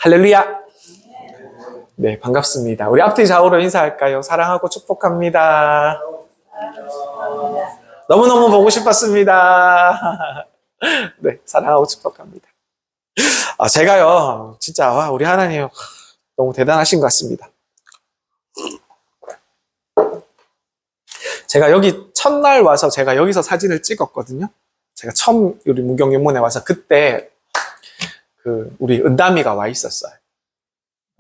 할렐루야. 네, 반갑습니다. 우리 앞뒤 좌우로 인사할까요? 사랑하고 축복합니다. 너무너무 보고 싶었습니다. 네, 사랑하고 축복합니다. 제가요, 진짜 우리 하나님 너무 대단하신 것 같습니다. 제가 여기 첫날 와서 제가 여기서 사진을 찍었거든요. 제가 처음 우리 무경유문에 와서 그때 우리 은담이가 와 있었어요.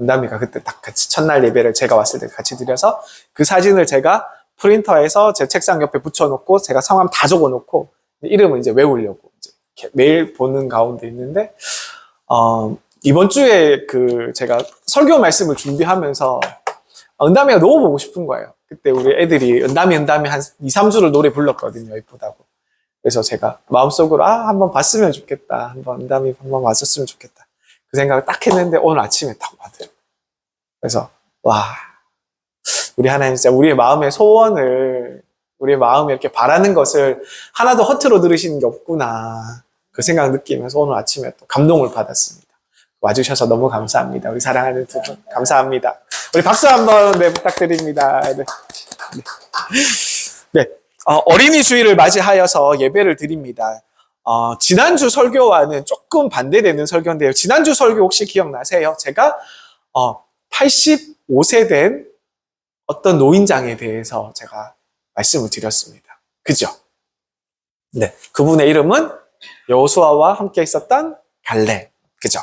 은담이가 그때 딱 같이 첫날 예배를 제가 왔을 때 같이 드려서 그 사진을 제가 프린터에서 제 책상 옆에 붙여놓고 제가 성함 다 적어놓고 이름을 이제 외우려고 이제 매일 보는 가운데 있는데 이번 주에 제가 설교 말씀을 준비하면서 은담이가 너무 보고 싶은 거예요. 그때 우리 애들이 은담이 한 2, 3주를 노래 불렀거든요. 예쁘다고. 그래서 제가 마음속으로 한번 봤으면 좋겠다. 한번 은담이 한번 왔었으면 좋겠다. 그 생각을 딱 했는데 오늘 아침에 딱 와더라고요. 그래서 우리 하나님 진짜 우리의 마음의 소원을 우리의 마음에 이렇게 바라는 것을 하나도 허투루 들으시는 게 없구나. 그 생각 느끼면서 오늘 아침에 또 감동을 받았습니다. 와주셔서 너무 감사합니다. 우리 사랑하는 두 분 감사합니다. 우리 박수 한번 부탁드립니다. 네. 어린이 주일을 맞이하여서 예배를 드립니다. 지난주 설교와는 조금 반대되는 설교인데요. 지난주 설교 혹시 기억나세요? 제가 85세 된 어떤 노인장에 대해서 제가 말씀을 드렸습니다. 그죠? 네. 그분의 이름은 여호수아와 함께 있었던 갈렙. 그죠?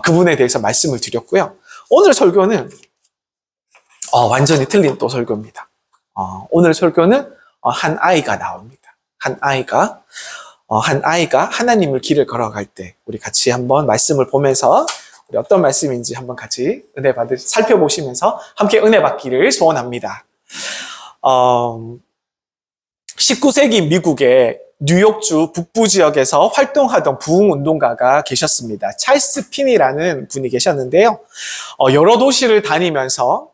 그분에 대해서 말씀을 드렸고요. 오늘 설교는 완전히 틀린 또 설교입니다. 오늘 설교는 한 아이가 나옵니다. 한 아이가 하나님을 길을 걸어갈 때 우리 같이 한번 말씀을 보면서 우리 어떤 말씀인지 한번 같이 살펴보시면서 함께 은혜 받기를 소원합니다. 19세기 미국의 뉴욕주 북부 지역에서 활동하던 부흥운동가가 계셨습니다. 찰스 피니라는 분이 계셨는데요. 여러 도시를 다니면서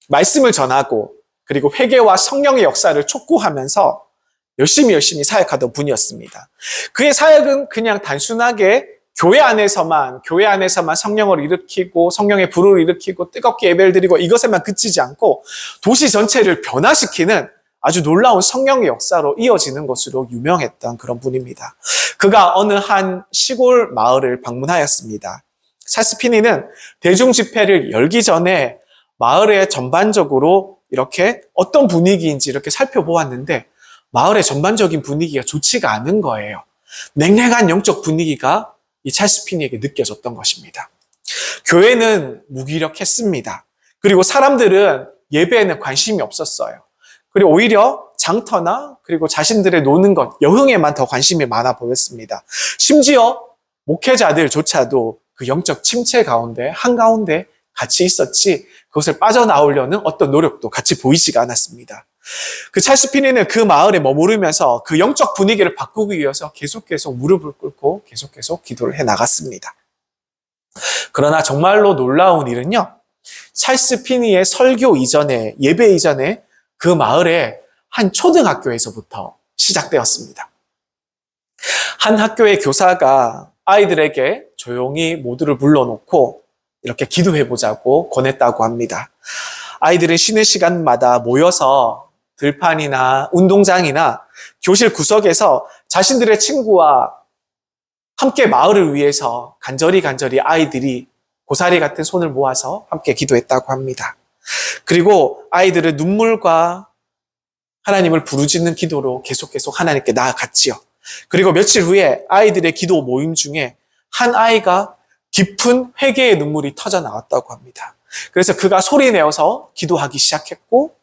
말씀을 전하고 그리고 회개와 성령의 역사를 촉구하면서 열심히 사역하던 분이었습니다. 그의 사역은 그냥 단순하게 교회 안에서만 성령을 일으키고 성령의 불을 일으키고 뜨겁게 예배를 드리고 이것에만 그치지 않고 도시 전체를 변화시키는 아주 놀라운 성령의 역사로 이어지는 것으로 유명했던 그런 분입니다. 그가 어느 한 시골 마을을 방문하였습니다. 찰스 피니는 대중 집회를 열기 전에 마을의 전반적으로 이렇게 어떤 분위기인지 이렇게 살펴보았는데 마을의 전반적인 분위기가 좋지가 않은 거예요. 냉랭한 영적 분위기가 이 찰스 피니에게 느껴졌던 것입니다. 교회는 무기력했습니다. 그리고 사람들은 예배에는 관심이 없었어요. 그리고 오히려 장터나 그리고 자신들의 노는 것, 여흥에만 더 관심이 많아 보였습니다. 심지어 목회자들조차도 그 영적 침체 가운데 한가운데 같이 있었지 그것을 빠져나오려는 어떤 노력도 같이 보이지가 않았습니다. 그 찰스 피니는 그 마을에 머무르면서 그 영적 분위기를 바꾸기 위해서 계속 무릎을 꿇고 계속 기도를 해 나갔습니다. 그러나 정말로 놀라운 일은요. 찰스 피니의 설교 이전에 예배 이전에 그 마을의 한 초등학교에서부터 시작되었습니다. 한 학교의 교사가 아이들에게 조용히 모두를 불러놓고 이렇게 기도해보자고 권했다고 합니다. 아이들은 쉬는 시간마다 모여서 들판이나 운동장이나 교실 구석에서 자신들의 친구와 함께 마을을 위해서 간절히 아이들이 고사리 같은 손을 모아서 함께 기도했다고 합니다. 그리고 아이들은 눈물과 하나님을 부르짖는 기도로 계속 하나님께 나아갔지요. 그리고 며칠 후에 아이들의 기도 모임 중에 한 아이가 깊은 회개의 눈물이 터져 나왔다고 합니다. 그래서 그가 소리내어서 기도하기 시작했고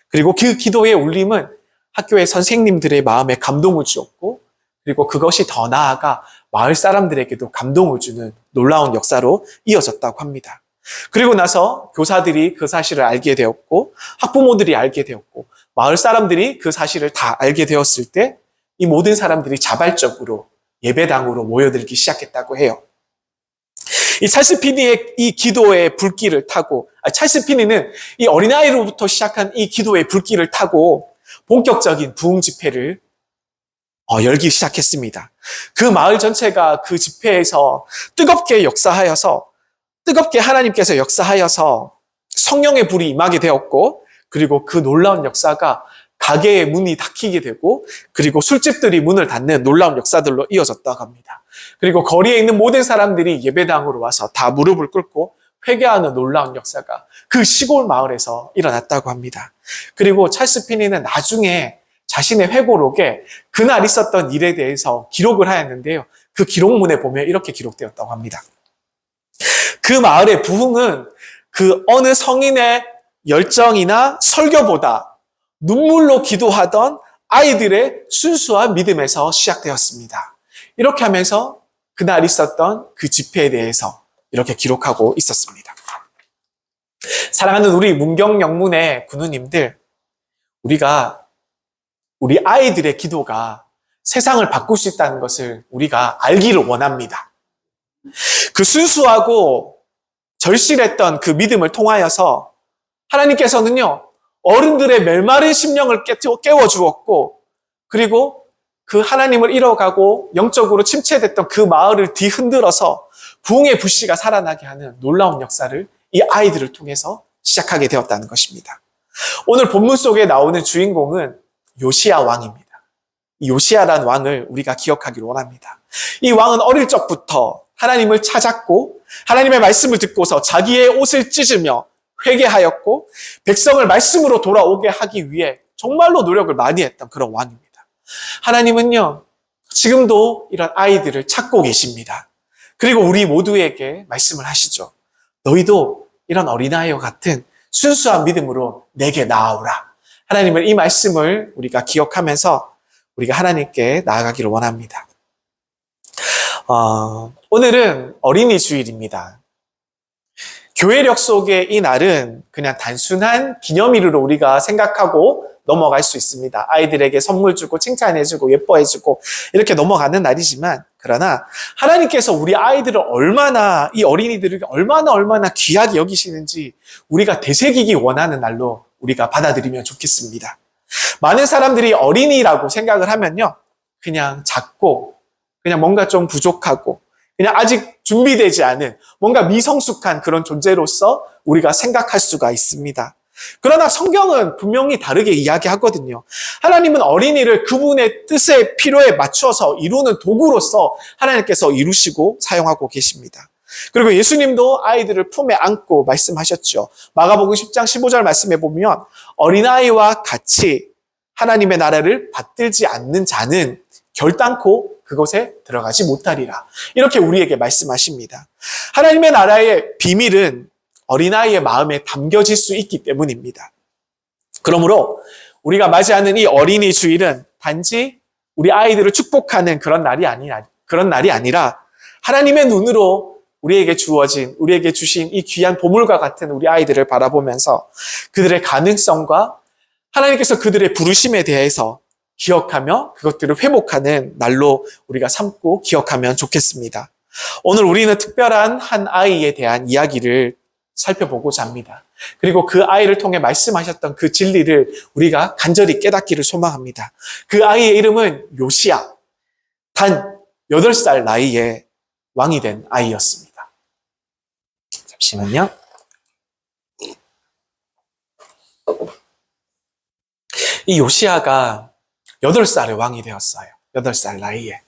그리고 그 기도의 울림은 학교의 선생님들의 마음에 감동을 주었고 그리고 그것이 더 나아가 마을 사람들에게도 감동을 주는 놀라운 역사로 이어졌다고 합니다. 그리고 나서 교사들이 그 사실을 알게 되었고 학부모들이 알게 되었고 마을 사람들이 그 사실을 다 알게 되었을 때 이 모든 사람들이 자발적으로 예배당으로 모여들기 시작했다고 해요. 이 찰스 피니의 이 기도의 불길을 타고 찰스 피니는 이 어린아이로부터 시작한 이 기도의 불길을 타고 본격적인 부흥 집회를 열기 시작했습니다. 그 마을 전체가 그 집회에서 뜨겁게 역사하여서 뜨겁게 하나님께서 역사하여서 성령의 불이 임하게 되었고, 그리고 그 놀라운 역사가 가게의 문이 닫히게 되고, 그리고 술집들이 문을 닫는 놀라운 역사들로 이어졌다고 합니다. 그리고 거리에 있는 모든 사람들이 예배당으로 와서 다 무릎을 꿇고 회개하는 놀라운 역사가 그 시골 마을에서 일어났다고 합니다. 그리고 찰스 피니는 나중에 자신의 회고록에 그날 있었던 일에 대해서 기록을 하였는데요. 그 기록문에 보면 이렇게 기록되었다고 합니다. 그 마을의 부흥은 그 어느 성인의 열정이나 설교보다 눈물로 기도하던 아이들의 순수한 믿음에서 시작되었습니다. 이렇게 하면서 그날 있었던 그 집회에 대해서 이렇게 기록하고 있었습니다. 사랑하는 우리 문경영문의 군우님들, 우리가 우리 아이들의 기도가 세상을 바꿀 수 있다는 것을 우리가 알기를 원합니다. 그 순수하고 절실했던 그 믿음을 통하여서 하나님께서는요, 어른들의 멜마른 심령을 깨워주었고, 그리고 그 하나님을 잃어가고 영적으로 침체됐던 그 마을을 뒤흔들어서 부흥의 불씨가 살아나게 하는 놀라운 역사를 이 아이들을 통해서 시작하게 되었다는 것입니다. 오늘 본문 속에 나오는 주인공은 요시야 왕입니다. 이 요시야라는 왕을 우리가 기억하기를 원합니다. 이 왕은 어릴 적부터 하나님을 찾았고 하나님의 말씀을 듣고서 자기의 옷을 찢으며 회개하였고 백성을 말씀으로 돌아오게 하기 위해 정말로 노력을 많이 했던 그런 왕입니다. 하나님은요, 지금도 이런 아이들을 찾고 계십니다. 그리고 우리 모두에게 말씀을 하시죠. 너희도 이런 어린아이와 같은 순수한 믿음으로 내게 나아오라. 하나님은 이 말씀을 우리가 기억하면서 우리가 하나님께 나아가기를 원합니다. 오늘은 어린이 주일입니다. 교회력 속의 이 날은 그냥 단순한 기념일로 우리가 생각하고 넘어갈 수 있습니다. 아이들에게 선물 주고 칭찬해주고 예뻐해주고 이렇게 넘어가는 날이지만, 그러나 하나님께서 우리 아이들을 얼마나, 이 어린이들을 얼마나 귀하게 여기시는지 우리가 되새기기 원하는 날로 우리가 받아들이면 좋겠습니다. 많은 사람들이 어린이라고 생각을 하면요, 그냥 작고 그냥 뭔가 좀 부족하고 그냥 아직 준비되지 않은 뭔가 미성숙한 그런 존재로서 우리가 생각할 수가 있습니다. 그러나 성경은 분명히 다르게 이야기하거든요. 하나님은 어린이를 그분의 뜻의 필요에 맞춰서 이루는 도구로서 하나님께서 이루시고 사용하고 계십니다. 그리고 예수님도 아이들을 품에 안고 말씀하셨죠. 마가복음 10장 15절 말씀해 보면 어린아이와 같이 하나님의 나라를 받들지 않는 자는 결단코 그곳에 들어가지 못하리라. 이렇게 우리에게 말씀하십니다. 하나님의 나라의 비밀은 어린아이의 마음에 담겨질 수 있기 때문입니다. 그러므로 우리가 맞이하는 이 어린이 주일은 단지 우리 아이들을 축복하는 그런 날이 아니라 하나님의 눈으로 우리에게 주신 이 귀한 보물과 같은 우리 아이들을 바라보면서 그들의 가능성과 하나님께서 그들의 부르심에 대해서 기억하며 그것들을 회복하는 날로 우리가 삼고 기억하면 좋겠습니다. 오늘 우리는 특별한 한 아이에 대한 이야기를 살펴보고자 합니다. 그리고 그 아이를 통해 말씀하셨던 그 진리를 우리가 간절히 깨닫기를 소망합니다. 그 아이의 이름은 요시야. 단 8살 나이에 왕이 된 아이였습니다. 잠시만요. 이 요시야가 8살에 왕이 되었어요. 8살 나이에.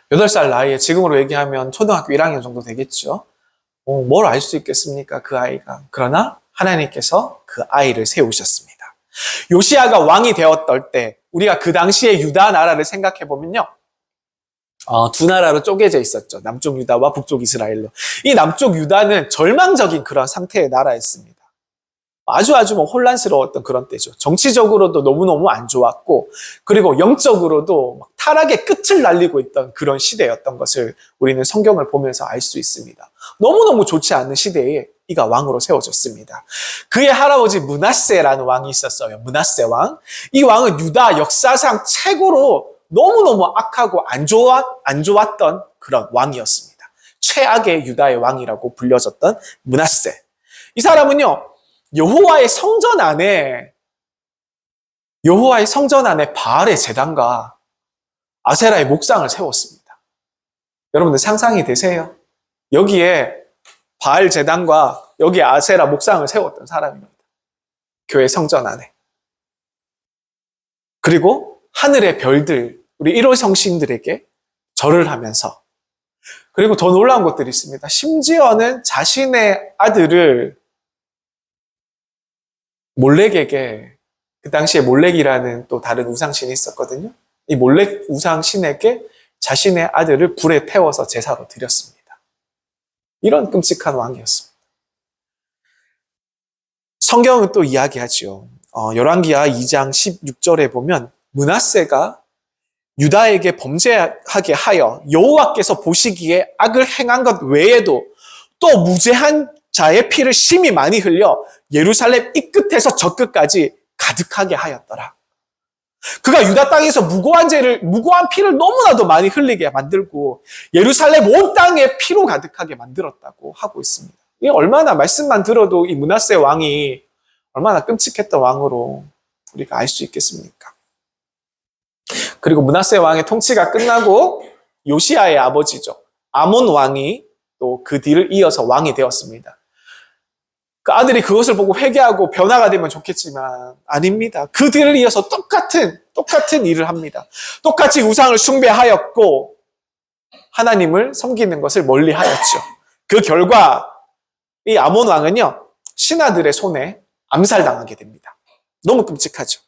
8살 나이에 지금으로 얘기하면 초등학교 1학년 정도 되겠죠. 뭘 알 수 있겠습니까? 그 아이가. 그러나 하나님께서 그 아이를 세우셨습니다. 요시야가 왕이 되었을 때 우리가 그 당시에 유다 나라를 생각해 보면요. 두 나라로 쪼개져 있었죠. 남쪽 유다와 북쪽 이스라엘로. 이 남쪽 유다는 절망적인 그런 상태의 나라였습니다. 아주 혼란스러웠던 그런 때죠. 정치적으로도 너무너무 안 좋았고, 그리고 영적으로도 타락의 끝을 날리고 있던 그런 시대였던 것을 우리는 성경을 보면서 알 수 있습니다. 너무너무 좋지 않은 시대에 이가 왕으로 세워졌습니다. 그의 할아버지 므낫세라는 왕이 있었어요. 므낫세 왕. 이 왕은 유다 역사상 최고로 너무너무 악하고 안 좋았던 그런 왕이었습니다. 최악의 유다의 왕이라고 불려졌던 므낫세. 이 사람은요, 여호와의 성전 안에 바알의 제단과 아세라의 목상을 세웠습니다. 여러분들 상상이 되세요? 여기에 바알 제단과 여기에 아세라 목상을 세웠던 사람입니다. 교회 성전 안에. 그리고 하늘의 별들, 우리 1호 성신들에게 절을 하면서, 그리고 더 놀라운 것들이 있습니다. 심지어는 자신의 아들을 몰렉에게, 그 당시에 몰렉이라는 또 다른 우상신이 있었거든요. 이 몰렉 우상신에게 자신의 아들을 불에 태워서 제사로 드렸습니다. 이런 끔찍한 왕이었습니다. 성경은 또 이야기하죠. 열왕기하 2장 16절에 보면 므낫세가 유다에게 범죄하게 하여 여호와께서 보시기에 악을 행한 것 외에도 또 무죄한 자의 피를 심히 많이 흘려 예루살렘 이 끝에서 저 끝까지 가득하게 하였더라. 그가 유다 땅에서 무고한 피를 너무나도 많이 흘리게 만들고 예루살렘 온 땅에 피로 가득하게 만들었다고 하고 있습니다. 이 얼마나 말씀만 들어도 이 므낫세 왕이 얼마나 끔찍했던 왕으로 우리가 알 수 있겠습니까? 그리고 므낫세 왕의 통치가 끝나고 요시야의 아버지죠. 아몬 왕이 또 그 뒤를 이어서 왕이 되었습니다. 그 아들이 그것을 보고 회개하고 변화가 되면 좋겠지만 아닙니다. 그 뒤를 이어서 똑같은 일을 합니다. 똑같이 우상을 숭배하였고 하나님을 섬기는 것을 멀리하였죠. 그 결과 이 아몬 왕은요, 신하들의 손에 암살당하게 됩니다. 너무 끔찍하죠.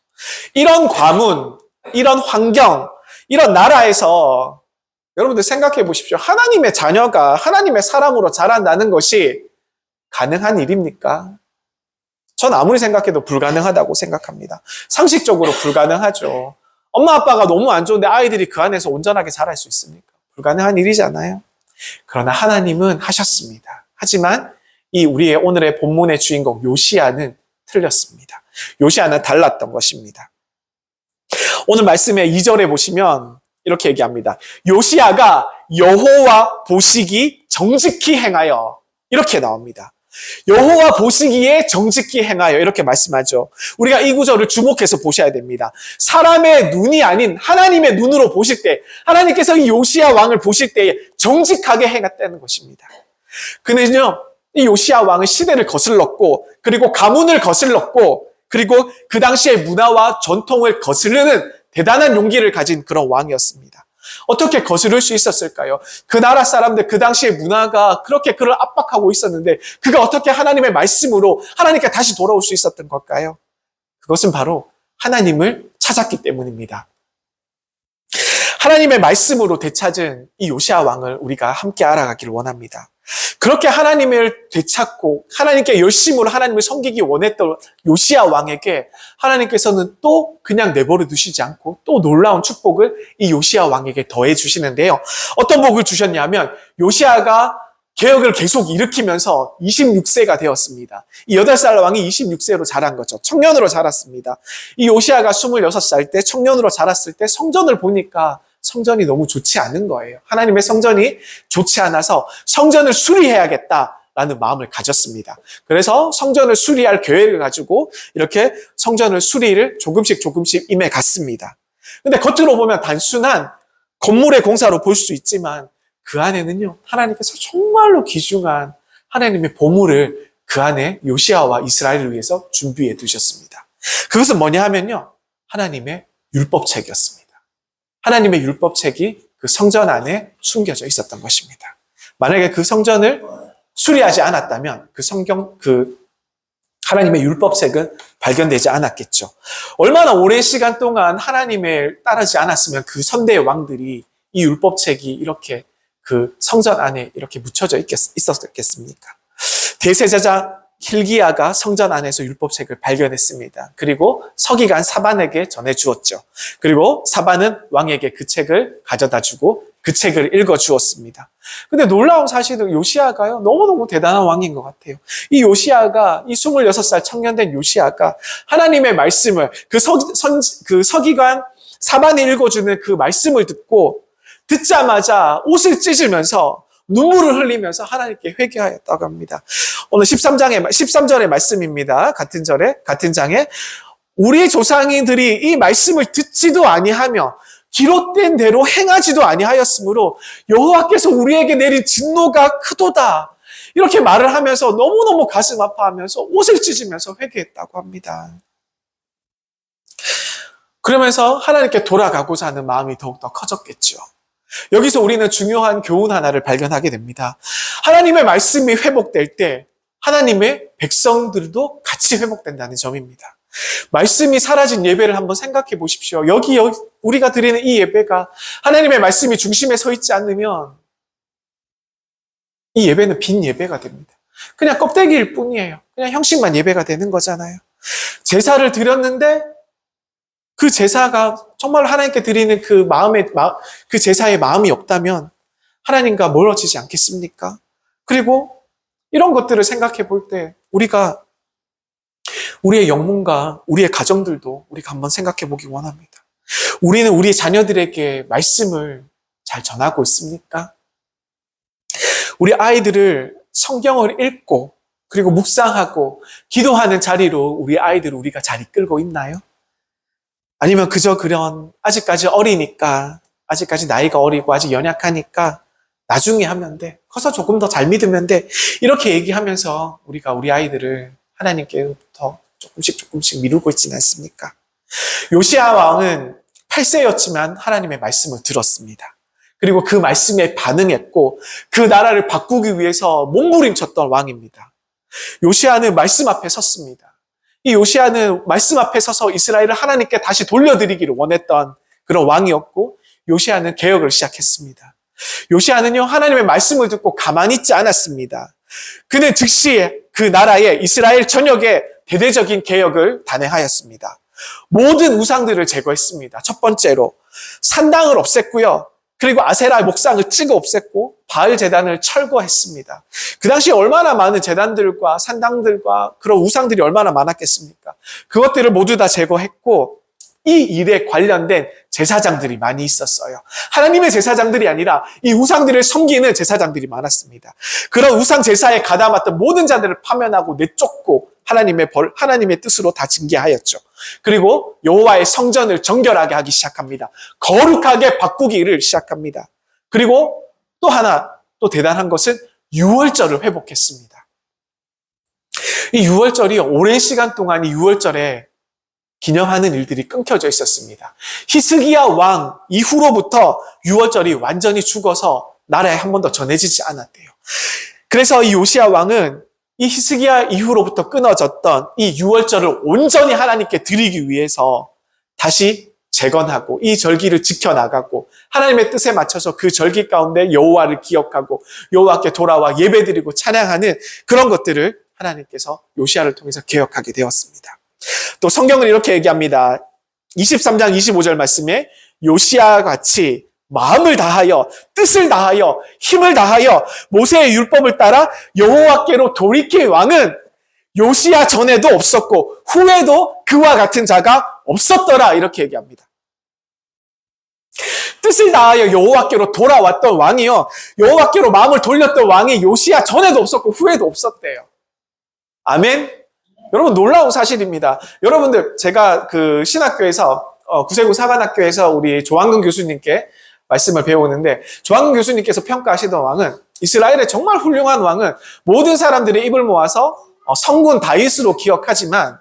이런 과문, 이런 환경, 이런 나라에서 여러분들 생각해 보십시오. 하나님의 자녀가 하나님의 사람으로 자란다는 것이 가능한 일입니까? 전 아무리 생각해도 불가능하다고 생각합니다. 상식적으로 불가능하죠. 엄마 아빠가 너무 안 좋은데 아이들이 그 안에서 온전하게 자랄 수 있습니까? 불가능한 일이잖아요. 그러나 하나님은 하셨습니다. 하지만 이 우리의 오늘의 본문의 주인공 요시야는 틀렸습니다. 요시야는 달랐던 것입니다. 오늘 말씀의 2절에 보시면 이렇게 얘기합니다. 요시야가 여호와 보시기 정직히 행하여, 이렇게 나옵니다. 여호와 보시기에 정직히 행하여, 이렇게 말씀하죠. 우리가 이 구절을 주목해서 보셔야 됩니다. 사람의 눈이 아닌 하나님의 눈으로 보실 때, 하나님께서 이 요시야 왕을 보실 때에 정직하게 행했다는 것입니다. 그는요, 이 요시야 왕은 시대를 거슬렀고, 그리고 가문을 거슬렀고, 그리고 그 당시의 문화와 전통을 거스르는 대단한 용기를 가진 그런 왕이었습니다. 어떻게 거스를 수 있었을까요? 그 나라 사람들, 그 당시의 문화가 그렇게 그를 압박하고 있었는데 그가 어떻게 하나님의 말씀으로 하나님께 다시 돌아올 수 있었던 걸까요? 그것은 바로 하나님을 찾았기 때문입니다. 하나님의 말씀으로 되찾은 이 요시야 왕을 우리가 함께 알아가기를 원합니다. 그렇게 하나님을 되찾고 하나님께 열심으로 하나님을 섬기기 원했던 요시야 왕에게 하나님께서는 또 그냥 내버려 두시지 않고 또 놀라운 축복을 이 요시야 왕에게 더해 주시는데요. 어떤 복을 주셨냐면 요시야가 개혁을 계속 일으키면서 26세가 되었습니다. 이 8살 왕이 26세로 자란 거죠. 청년으로 자랐습니다. 이 요시야가 26살 때 청년으로 자랐을 때 성전을 보니까 성전이 너무 좋지 않은 거예요. 하나님의 성전이 좋지 않아서 성전을 수리해야겠다라는 마음을 가졌습니다. 그래서 성전을 수리할 계획을 가지고 이렇게 성전을 수리를 조금씩 임해 갔습니다. 근데 겉으로 보면 단순한 건물의 공사로 볼 수 있지만 그 안에는요, 하나님께서 정말로 귀중한 하나님의 보물을 그 안에 요시야와 이스라엘을 위해서 준비해 두셨습니다. 그것은 뭐냐 하면요, 하나님의 율법책이었습니다. 하나님의 율법책이 그 성전 안에 숨겨져 있었던 것입니다. 만약에 그 성전을 수리하지 않았다면 그 하나님의 율법책은 발견되지 않았겠죠. 얼마나 오랜 시간 동안 하나님을 따르지 않았으면 그 선대의 왕들이 이 율법책이 이렇게 그 성전 안에 이렇게 묻혀져 있었겠습니까? 대제사장 hil기야가 성전 안에서 율법책을 발견했습니다. 그리고 서기관 사반에게 전해주었죠. 그리고 사반은 왕에게 그 책을 가져다 주고 그 책을 읽어주었습니다. 근데 놀라운 사실은 요시야가요, 너무너무 대단한 왕인 것 같아요. 이 요시야가, 이 26살 청년된 요시야가 하나님의 말씀을 그 서기관 사반이 읽어주는 그 말씀을 듣자마자 옷을 찢으면서 눈물을 흘리면서 하나님께 회개하였다고 합니다. 오늘 13절의 말씀입니다. 같은 장에 우리 조상들이 이 말씀을 듣지도 아니하며 기록된 대로 행하지도 아니하였으므로 여호와께서 우리에게 내린 진노가 크도다. 이렇게 말을 하면서 너무너무 가슴 아파하면서 옷을 찢으면서 회개했다고 합니다. 그러면서 하나님께 돌아가고자 하는 마음이 더욱더 커졌겠죠. 여기서 우리는 중요한 교훈 하나를 발견하게 됩니다. 하나님의 말씀이 회복될 때 하나님의 백성들도 같이 회복된다는 점입니다. 말씀이 사라진 예배를 한번 생각해 보십시오. 여기 우리가 드리는 이 예배가 하나님의 말씀이 중심에 서 있지 않으면 이 예배는 빈 예배가 됩니다. 그냥 껍데기일 뿐이에요. 그냥 형식만 예배가 되는 거잖아요. 제사를 드렸는데 그 제사가 정말 하나님께 드리는 그 제사의 마음이 없다면 하나님과 멀어지지 않겠습니까? 그리고 이런 것들을 생각해 볼 때 우리가 우리의 영혼과 우리의 가정들도 우리가 한번 생각해 보기 원합니다. 우리는 우리 자녀들에게 말씀을 잘 전하고 있습니까? 우리 아이들을 성경을 읽고 그리고 묵상하고 기도하는 자리로 우리 아이들을 우리가 잘 이끌고 있나요? 아니면 그저 그런 아직까지 어리니까 아직까지 나이가 어리고 아직 연약하니까 나중에 하면 돼. 커서 조금 더 잘 믿으면 돼. 이렇게 얘기하면서 우리가 우리 아이들을 하나님께부터 조금씩 미루고 있지는 않습니까? 요시야 왕은 8세였지만 하나님의 말씀을 들었습니다. 그리고 그 말씀에 반응했고 그 나라를 바꾸기 위해서 몸부림쳤던 왕입니다. 요시야는 말씀 앞에 섰습니다. 이 요시야는 말씀 앞에 서서 이스라엘을 하나님께 다시 돌려드리기를 원했던 그런 왕이었고 요시야는 개혁을 시작했습니다. 요시야는요 하나님의 말씀을 듣고 가만히 있지 않았습니다. 그는 즉시 그 나라의 이스라엘 전역에 대대적인 개혁을 단행하였습니다. 모든 우상들을 제거했습니다. 첫 번째로 산당을 없앴고요. 그리고 아세라 목상을 찍어 없앴고 바알 제단을 철거했습니다. 그 당시에 얼마나 많은 제단들과 산당들과 그런 우상들이 얼마나 많았겠습니까? 그것들을 모두 다 제거했고 이 일에 관련된 제사장들이 많이 있었어요. 하나님의 제사장들이 아니라 이 우상들을 섬기는 제사장들이 많았습니다. 그런 우상 제사에 가담했던 모든 자들을 파면하고 내쫓고 하나님의 뜻으로 다 징계하였죠. 그리고 여호와의 성전을 정결하게 하기 시작합니다. 거룩하게 바꾸기를 시작합니다. 그리고 또 대단한 것은 유월절을 회복했습니다. 이 유월절이 오랜 시간 동안 이 유월절에 기념하는 일들이 끊겨져 있었습니다. 히스기야 왕 이후로부터 유월절이 완전히 죽어서 나라에 한 번 더 전해지지 않았대요. 그래서 이 요시야 왕은 이 히스기야 이후로부터 끊어졌던 이 유월절을 온전히 하나님께 드리기 위해서 다시 재건하고 이 절기를 지켜나가고 하나님의 뜻에 맞춰서 그 절기 가운데 여호와를 기억하고 여호와께 돌아와 예배드리고 찬양하는 그런 것들을 하나님께서 요시야를 통해서 개혁하게 되었습니다. 또 성경은 이렇게 얘기합니다. 23장 25절 말씀에 요시야 같이 마음을 다하여 뜻을 다하여 힘을 다하여 모세의 율법을 따라 여호와께로 돌이킬 왕은 요시야 전에도 없었고 후에도 그와 같은 자가 없었더라 이렇게 얘기합니다. 뜻을 다하여 여호와께로 돌아왔던 왕이요 여호와께로 마음을 돌렸던 왕이 요시야 전에도 없었고 후에도 없었대요. 아멘. 여러분 놀라운 사실입니다. 여러분들 제가 그 신학교에서 구세군 사관학교에서 우리 조한근 교수님께 말씀을 배우는데 조한근 교수님께서 평가하시던 왕은 이스라엘의 정말 훌륭한 왕은 모든 사람들의 입을 모아서 성군 다윗으로 기억하지만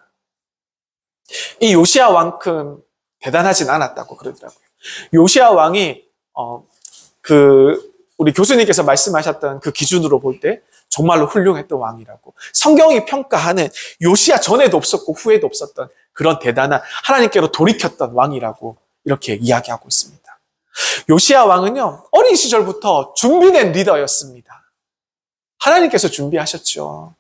이 요시야 왕큼 대단하진 않았다고 그러더라고요. 요시야 왕이 우리 교수님께서 말씀하셨던 그 기준으로 볼 때 정말로 훌륭했던 왕이라고 성경이 평가하는 요시야 전에도 없었고 후에도 없었던 그런 대단한 하나님께로 돌이켰던 왕이라고 이렇게 이야기하고 있습니다. 요시야 왕은요 어린 시절부터 준비된 리더였습니다. 하나님께서 준비하셨죠.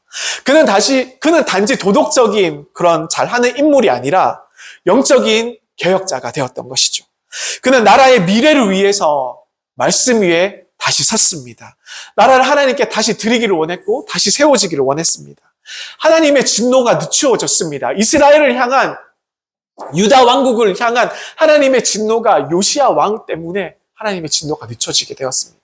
그는 단지 도덕적인 그런 잘하는 인물이 아니라 영적인 개혁자가 되었던 것이죠. 그는 나라의 미래를 위해서 말씀 위에 다시 섰습니다. 나라를 하나님께 다시 드리기를 원했고 다시 세워지기를 원했습니다. 하나님의 진노가 늦추어졌습니다. 이스라엘을 향한 유다 왕국을 향한 하나님의 진노가 요시야 왕 때문에 하나님의 진노가 늦춰지게 되었습니다.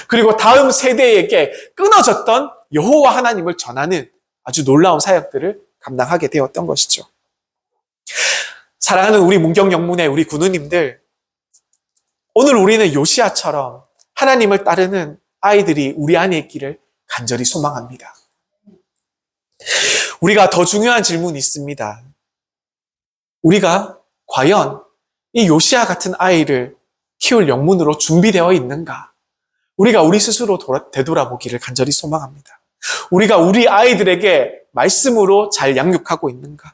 그리고 다음 세대에게 끊어졌던 여호와 하나님을 전하는 아주 놀라운 사역들을 감당하게 되었던 것이죠. 사랑하는 우리 문경영문의 우리 군우님들, 오늘 우리는 요시야처럼 하나님을 따르는 아이들이 우리 안에 있기를 간절히 소망합니다. 우리가 더 중요한 질문이 있습니다. 우리가 과연 이 요시야 같은 아이를 키울 영문으로 준비되어 있는가? 우리가 우리 스스로 되돌아보기를 간절히 소망합니다. 우리가 우리 아이들에게 말씀으로 잘 양육하고 있는가?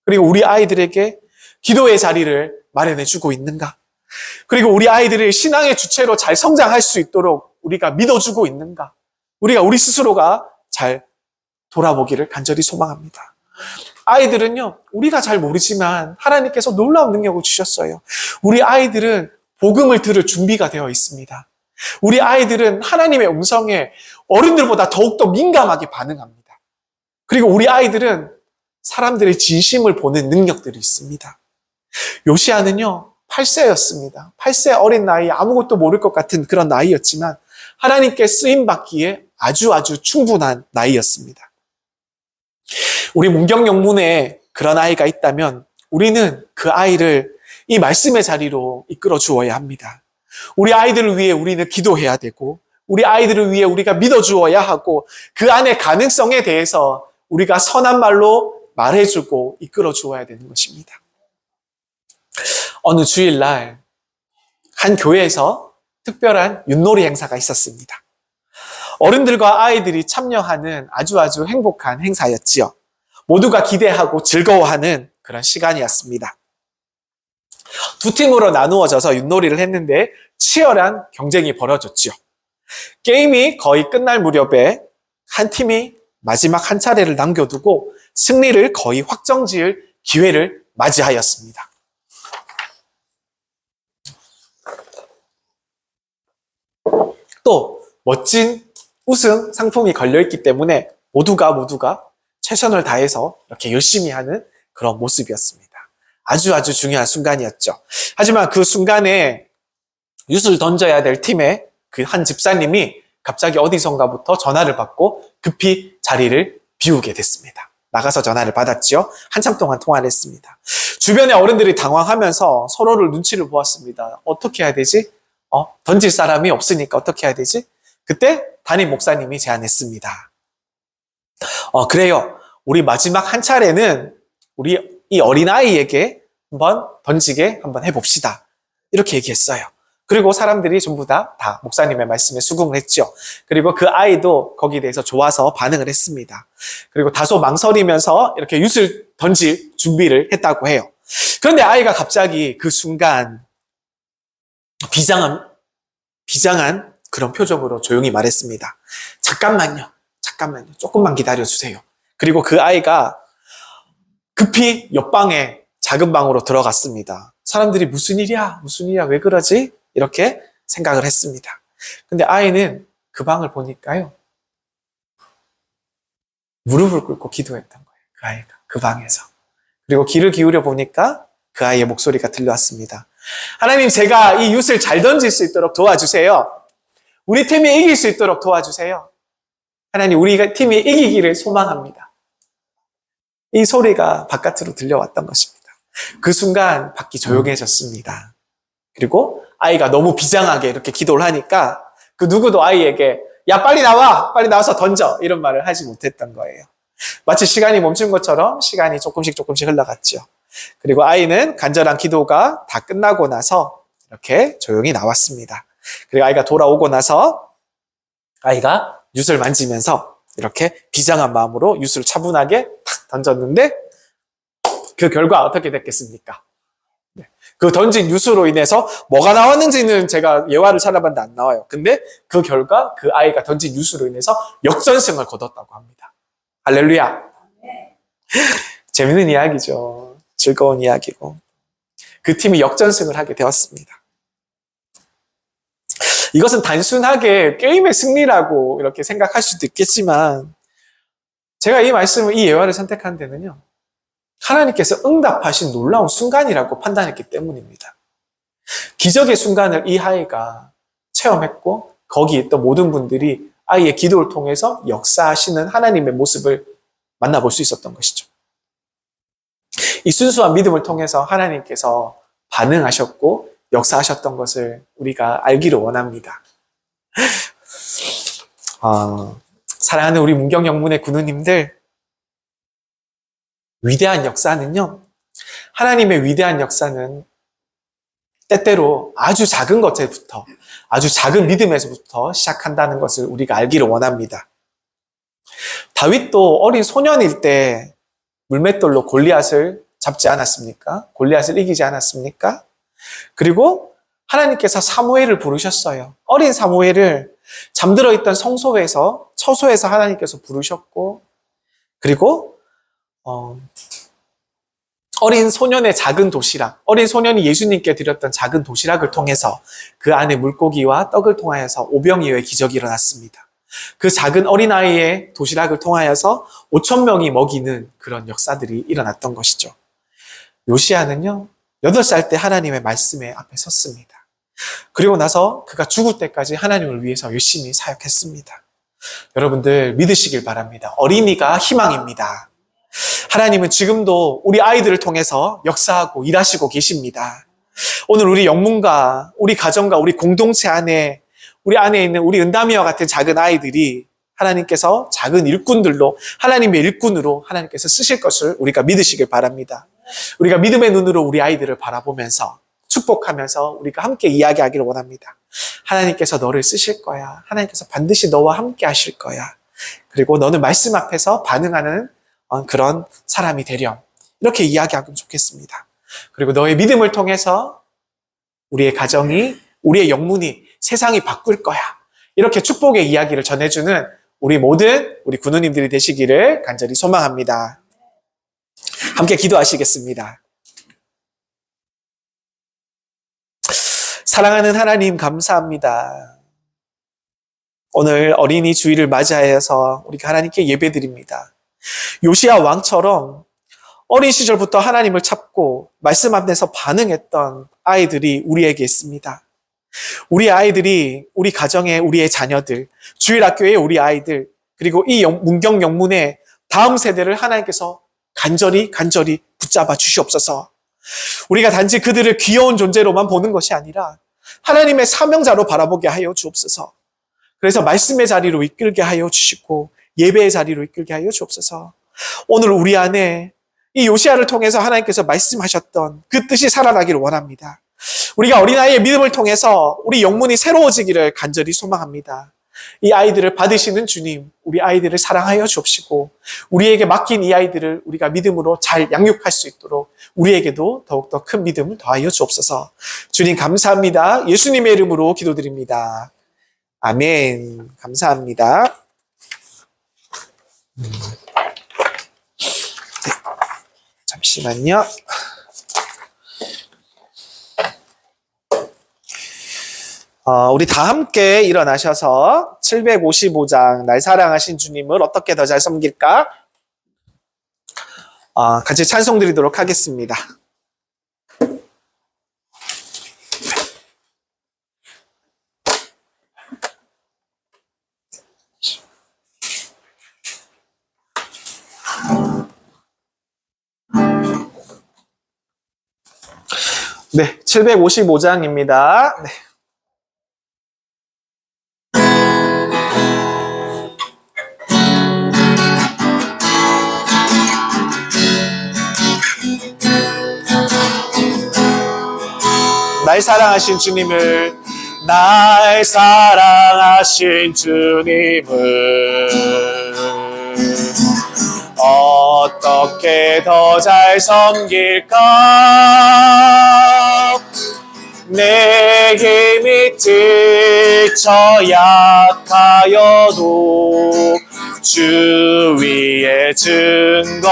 그리고 우리 아이들에게 기도의 자리를 마련해 주고 있는가? 그리고 우리 아이들을 신앙의 주체로 잘 성장할 수 있도록 우리가 믿어주고 있는가? 우리가 우리 스스로가 잘 돌아보기를 간절히 소망합니다. 아이들은요, 우리가 잘 모르지만 하나님께서 놀라운 능력을 주셨어요. 우리 아이들은 복음을 들을 준비가 되어 있습니다. 우리 아이들은 하나님의 음성에 어른들보다 더욱더 민감하게 반응합니다. 그리고 우리 아이들은 사람들의 진심을 보는 능력들이 있습니다. 요시야는요, 8세였습니다. 8세 어린 나이, 아무것도 모를 것 같은 그런 나이였지만 하나님께 쓰임받기에 아주 충분한 나이였습니다. 우리 문경영문에 그런 아이가 있다면 우리는 그 아이를 이 말씀의 자리로 이끌어 주어야 합니다. 우리 아이들을 위해 우리는 기도해야 되고 우리 아이들을 위해 우리가 믿어 주어야 하고 그 안의 가능성에 대해서 우리가 선한 말로 말해주고 이끌어 주어야 되는 것입니다. 어느 주일날 한 교회에서 특별한 윷놀이 행사가 있었습니다. 어른들과 아이들이 참여하는 아주 행복한 행사였지요. 모두가 기대하고 즐거워하는 그런 시간이었습니다. 두 팀으로 나누어져서 윷놀이를 했는데 치열한 경쟁이 벌어졌지요. 게임이 거의 끝날 무렵에 한 팀이 마지막 한 차례를 남겨두고 승리를 거의 확정지을 기회를 맞이하였습니다. 또 멋진 우승 상품이 걸려있기 때문에 모두가 최선을 다해서 이렇게 열심히 하는 그런 모습이었습니다. 아주 중요한 순간이었죠. 하지만 그 순간에 윷을 던져야 될 팀의 그 한 집사님이 갑자기 어디선가부터 전화를 받고 급히 자리를 비우게 됐습니다. 나가서 전화를 받았죠. 한참 동안 통화를 했습니다. 주변의 어른들이 당황하면서 서로를 눈치를 보았습니다. 어떻게 해야 되지? 던질 사람이 없으니까 어떻게 해야 되지? 그때 담임 목사님이 제안했습니다. 그래요. 우리 마지막 한 차례는 우리 이 어린아이에게 한번 던지게 한번 해봅시다. 이렇게 얘기했어요. 그리고 사람들이 전부 다 목사님의 말씀에 수긍을 했죠. 그리고 그 아이도 거기에 대해서 좋아서 반응을 했습니다. 그리고 다소 망설이면서 이렇게 윷을 던질 준비를 했다고 해요. 그런데 아이가 갑자기 그 순간 비장한 그런 표정으로 조용히 말했습니다. 잠깐만요. 조금만 기다려주세요. 그리고 그 아이가 급히 옆방에 작은 방으로 들어갔습니다. 사람들이 무슨 일이야? 왜 그러지? 이렇게 생각을 했습니다. 근데 아이는 그 방을 보니까요. 무릎을 꿇고 기도했던 거예요. 그 아이가 그 방에서. 그리고 귀를 기울여 보니까 그 아이의 목소리가 들려왔습니다. 하나님, 제가 이 윷을 잘 던질 수 있도록 도와주세요. 우리 팀이 이길 수 있도록 도와주세요. 하나님, 우리 팀이 이기기를 소망합니다. 이 소리가 바깥으로 들려왔던 것입니다. 그 순간 밖이 조용해졌습니다. 그리고 아이가 너무 비장하게 이렇게 기도를 하니까 그 누구도 아이에게 야, 빨리 나와서 던져, 이런 말을 하지 못했던 거예요. 마치 시간이 멈춘 것처럼 시간이 조금씩 흘러갔죠. 그리고 아이는 간절한 기도가 다 끝나고 나서 이렇게 조용히 나왔습니다. 그리고 아이가 돌아오고 나서 아이가 윷을 만지면서 이렇게 비장한 마음으로 윷을 차분하게 탁 던졌는데 그 결과 어떻게 됐겠습니까? 그 던진 윷으로 인해서 뭐가 나왔는지는 제가 예화를 찾아봤는데 안 나와요. 근데 그 결과 그 아이가 던진 윷으로 인해서 역전승을 거뒀다고 합니다. 할렐루야. 재밌는 이야기죠. 즐거운 이야기고. 그 팀이 역전승을 하게 되었습니다. 이것은 단순하게 게임의 승리라고 이렇게 생각할 수도 있겠지만 제가 이 말씀을, 이 예화를 선택한 데는요. 하나님께서 응답하신 놀라운 순간이라고 판단했기 때문입니다. 기적의 순간을 이 아이가 체험했고 거기 있던 모든 분들이 아이의 기도를 통해서 역사하시는 하나님의 모습을 만나볼 수 있었던 것이죠. 이 순수한 믿음을 통해서 하나님께서 반응하셨고 역사하셨던 것을 우리가 알기를 원합니다. 사랑하는 우리 문경영문의 군우님들, 위대한 역사는요, 하나님의 위대한 역사는 때때로 아주 작은 것에부터, 아주 작은 믿음에서부터 시작한다는 것을 우리가 알기를 원합니다. 다윗도 어린 소년일 때 물맷돌로 골리앗을 잡지 않았습니까? 골리앗을 이기지 않았습니까? 그리고 하나님께서 사무엘을 부르셨어요. 어린 사무엘을 잠들어 있던 성소에서, 처소에서 하나님께서 부르셨고, 그리고 어린 소년의 작은 도시락, 어린 소년이 예수님께 드렸던 작은 도시락을 통해서 그 안에 물고기와 떡을 통하여서 오병이어의 기적이 일어났습니다. 그 작은 어린아이의 도시락을 통하여서 5,000명이 먹이는 그런 역사들이 일어났던 것이죠. 요시야는요, 8살 때 하나님의 말씀에 앞에 섰습니다. 그리고 나서 그가 죽을 때까지 하나님을 위해서 열심히 사역했습니다. 여러분들 믿으시길 바랍니다. 어린이가 희망입니다. 하나님은 지금도 우리 아이들을 통해서 역사하고 일하시고 계십니다. 오늘 우리 영문과 우리 가정과 우리 공동체 안에, 우리 안에 있는 우리 은담이와 같은 작은 아이들이 하나님께서 작은 일꾼들로, 하나님의 일꾼으로 하나님께서 쓰실 것을 우리가 믿으시길 바랍니다. 우리가 믿음의 눈으로 우리 아이들을 바라보면서 축복하면서 우리가 함께 이야기하기를 원합니다. 하나님께서 너를 쓰실 거야. 하나님께서 반드시 너와 함께 하실 거야. 그리고 너는 말씀 앞에서 반응하는 그런 사람이 되렴. 이렇게 이야기하면 좋겠습니다. 그리고 너의 믿음을 통해서 우리의 가정이, 우리의 영문이, 세상이 바꿀 거야. 이렇게 축복의 이야기를 전해주는 우리 모든 우리 군우님들이 되시기를 간절히 소망합니다. 함께 기도하시겠습니다. 사랑하는 하나님, 감사합니다. 오늘 어린이 주일을 맞이하여서 우리가 하나님께 예배드립니다. 요시야 왕처럼 어린 시절부터 하나님을 찾고 말씀 앞에서 반응했던 아이들이 우리에게 있습니다. 우리 아이들이, 우리 가정의 우리의 자녀들, 주일학교의 우리 아이들, 그리고 이 문경 영문의 다음 세대를 하나님께서 간절히 붙잡아 주시옵소서. 우리가 단지 그들을 귀여운 존재로만 보는 것이 아니라 하나님의 사명자로 바라보게 하여 주옵소서. 그래서 말씀의 자리로 이끌게 하여 주시고 예배의 자리로 이끌게 하여 주옵소서. 오늘 우리 안에 이 요시야를 통해서 하나님께서 말씀하셨던 그 뜻이 살아나기를 원합니다. 우리가 어린아이의 믿음을 통해서 우리 영문이 새로워지기를 간절히 소망합니다. 이 아이들을 받으시는 주님, 우리 아이들을 사랑하여 주옵시고 우리에게 맡긴 이 아이들을 우리가 믿음으로 잘 양육할 수 있도록 우리에게도 더욱더 큰 믿음을 더하여 주옵소서. 주님 감사합니다. 예수님의 이름으로 기도드립니다. 아멘. 감사합니다. 네. 잠시만요. 우리 다 함께 일어나셔서 755장 날 사랑하신 주님을 어떻게 더 잘 섬길까? 같이 찬송 드리도록 하겠습니다. 네, 755장입니다. 네. 날 사랑하신 주님을, 날 사랑하신 주님을 어떻게 더 잘 섬길까? 내 힘이 지쳐 약하여도 주 위에 증거하리라.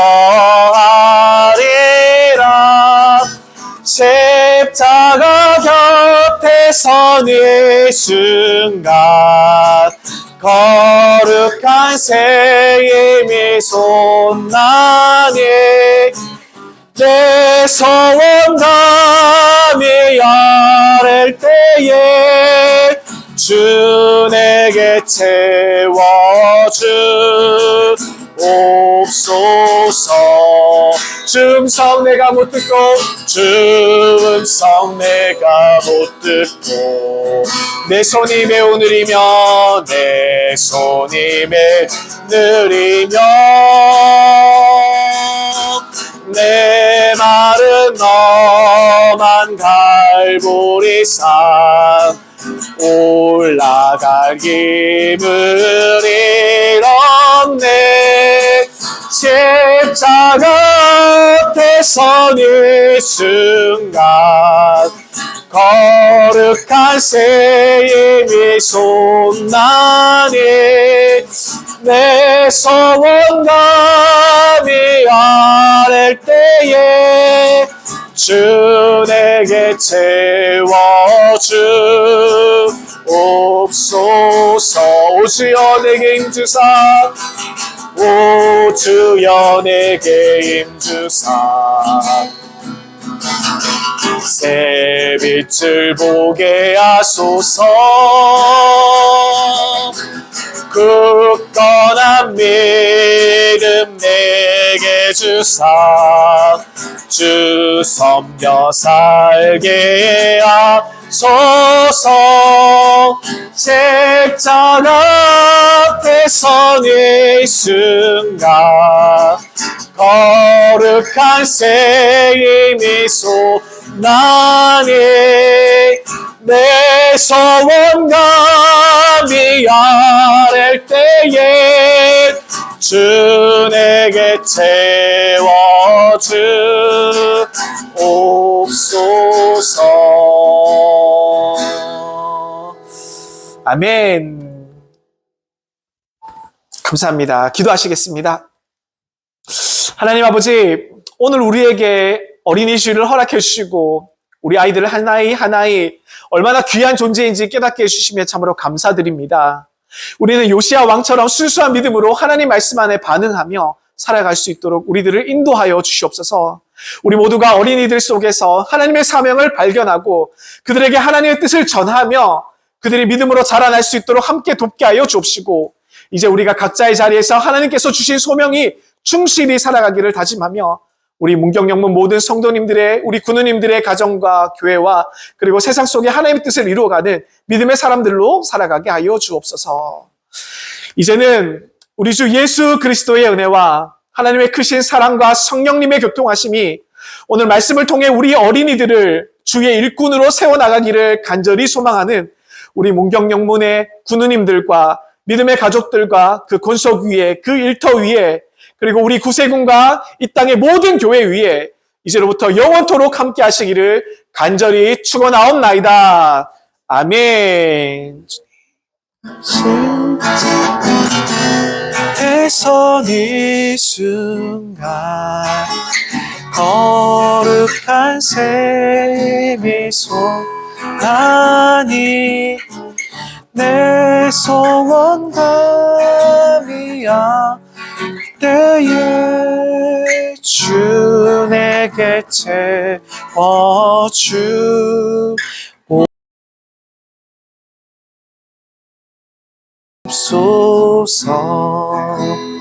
십자가 곁에 서는 순간 거룩한 새 힘이 솟나니 내 소원감이 아랠 때에 주 내게 채워주옵소서. 주 음성 내가 못 듣고 주 음성 내가 못 듣고 내 손이 매우 느리며 내 손이 매우 느리며 내 말은 너만 갈보리산 올라갈 힘을 잃었네 십자가 앞에 서는 순간 거룩한 새 힘이 솟나니 내 소원감이 아랠 때에 주 내게 채워주옵소서 오 주여 내게 힘주사 오 주여 내게 힘주사 새 빛을 보게 하소서 굳건한 믿음 내게 주사 주 섬겨 살게 하소서 십자가 앞에 서는 순간 거룩한 새 힘이 솟나니 내 소원감이 아랠 때에 주 내게 채워주옵소서 아멘. 감사합니다. 기도하시겠습니다. 하나님 아버지, 오늘 우리에게 어린이 주일을 허락해 주시고 우리 아이들을 하나이 하나이 얼마나 귀한 존재인지 깨닫게 해주시며 참으로 감사드립니다. 우리는 요시야 왕처럼 순수한 믿음으로 하나님 말씀 안에 반응하며 살아갈 수 있도록 우리들을 인도하여 주시옵소서. 우리 모두가 어린이들 속에서 하나님의 사명을 발견하고 그들에게 하나님의 뜻을 전하며 그들이 믿음으로 자라날 수 있도록 함께 돕게 하여 주옵시고 이제 우리가 각자의 자리에서 하나님께서 주신 소명이 충실히 살아가기를 다짐하며 우리 문경영문 모든 성도님들의 우리 군우님들의 가정과 교회와 그리고 세상 속에 하나님의 뜻을 이루어가는 믿음의 사람들로 살아가게 하여 주옵소서. 이제는 우리 주 예수 그리스도의 은혜와 하나님의 크신 사랑과 성령님의 교통하심이 오늘 말씀을 통해 우리 어린이들을 주의 일꾼으로 세워나가기를 간절히 소망하는 우리 문경영문의 군우님들과 믿음의 가족들과 그 권속 위에 그 일터 위에 그리고 우리 구세군과 이 땅의 모든 교회 위에 이제로부터 영원토록 함께 하시기를 간절히 축원하옵나이다. 아멘. 대선 이 순간 거룩한 새 힘이 솟나니 내 소원감이야 때에 주 내게 채워주옵소서.